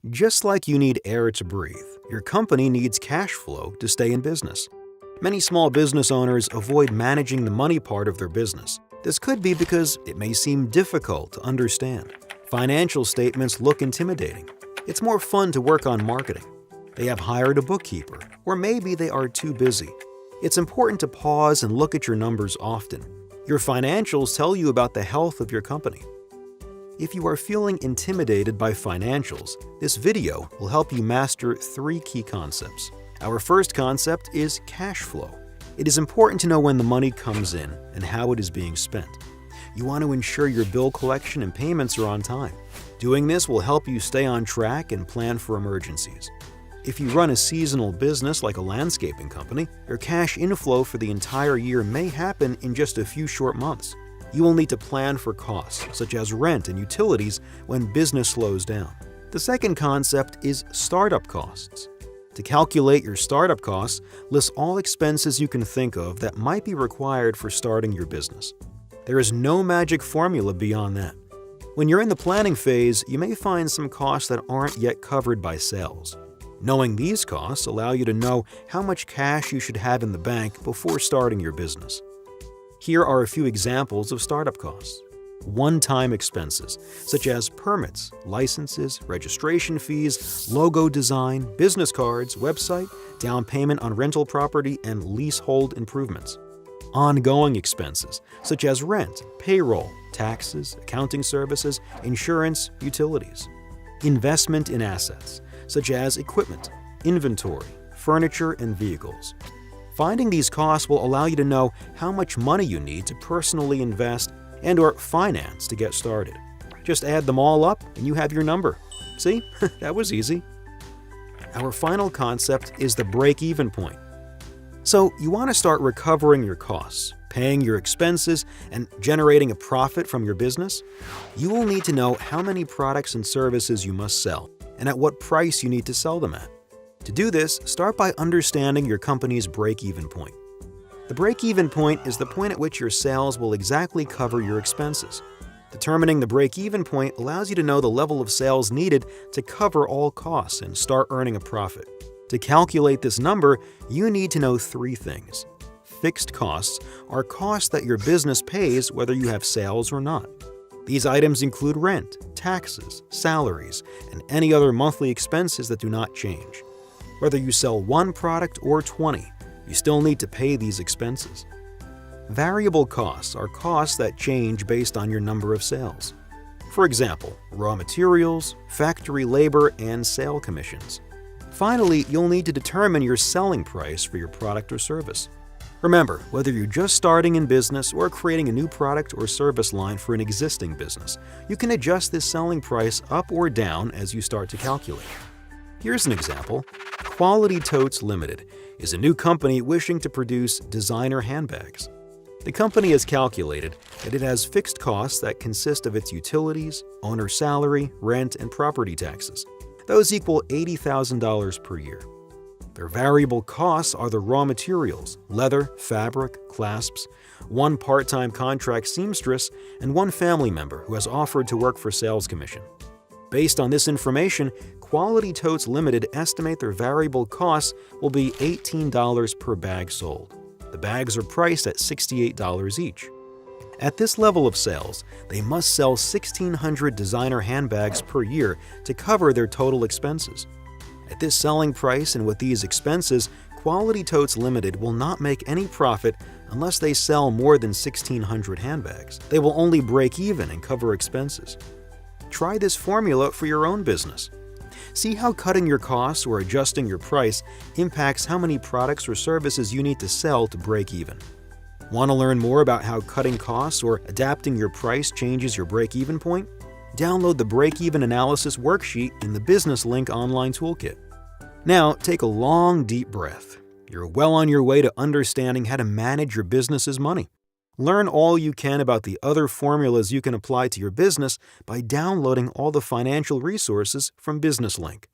Just like you need air to breathe, your company needs cash flow to stay in business. Many small business owners avoid managing the money part of their business. This could be because it may seem difficult to understand. Financial statements look intimidating. It's more fun to work on marketing. They have hired a bookkeeper, or maybe they are too busy. It's important to pause and look at your numbers often. Your financials tell you about the health of your company. If you are feeling intimidated by financials, this video will help you master 3 key concepts. Our first concept is cash flow. It is important to know when the money comes in and how it is being spent. You want to ensure your bill collection and payments are on time. Doing this will help you stay on track and plan for emergencies. If you run a seasonal business like a landscaping company, your cash inflow for the entire year may happen in just a few short months. You will need to plan for costs, such as rent and utilities, when business slows down. The second concept is startup costs. To calculate your startup costs, list all expenses you can think of that might be required for starting your business. There is no magic formula beyond that. When you're in the planning phase, you may find some costs that aren't yet covered by sales. Knowing these costs allow you to know how much cash you should have in the bank before starting your business. Here are a few examples of startup costs. One-time expenses, such as permits, licenses, registration fees, logo design, business cards, website, down payment on rental property, and leasehold improvements. Ongoing expenses, such as rent, payroll, taxes, accounting services, insurance, utilities. Investment in assets, such as equipment, inventory, furniture, and vehicles. Finding these costs will allow you to know how much money you need to personally invest and/or finance to get started. Just add them all up and you have your number. See? That was easy. Our final concept is the break-even point. So you want to start recovering your costs, paying your expenses, and generating a profit from your business? You will need to know how many products and services you must sell and at what price you need to sell them at. To do this, start by understanding your company's break-even point. The break-even point is the point at which your sales will exactly cover your expenses. Determining the break-even point allows you to know the level of sales needed to cover all costs and start earning a profit. To calculate this number, you need to know 3 things. Fixed costs are costs that your business pays whether you have sales or not. These items include rent, taxes, salaries, and any other monthly expenses that do not change. Whether you sell 1 product or 20, you still need to pay these expenses. Variable costs are costs that change based on your number of sales. For example, raw materials, factory labor, and sale commissions. Finally, you'll need to determine your selling price for your product or service. Remember, whether you're just starting in business or creating a new product or service line for an existing business, you can adjust this selling price up or down as you start to calculate. Here's an example. Quality Totes Limited is a new company wishing to produce designer handbags. The company has calculated that it has fixed costs that consist of its utilities, owner salary, rent, and property taxes. Those equal $80,000 per year. Their variable costs are the raw materials, leather, fabric, clasps, 1 part-time contract seamstress, and 1 family member who has offered to work for sales commission. Based on this information, Quality Totes Limited estimate their variable costs will be $18 per bag sold. The bags are priced at $68 each. At this level of sales, they must sell 1,600 designer handbags per year to cover their total expenses. At this selling price and with these expenses, Quality Totes Limited will not make any profit unless they sell more than 1,600 handbags. They will only break even and cover expenses. Try this formula for your own business. See how cutting your costs or adjusting your price impacts how many products or services you need to sell to break even. Want to learn more about how cutting costs or adapting your price changes your break-even point? Download the Break-Even Analysis worksheet in the Business Link online toolkit. Now, take a long, deep breath. You're well on your way to understanding how to manage your business's money. Learn all you can about the other formulas you can apply to your business by downloading all the financial resources from Business Link.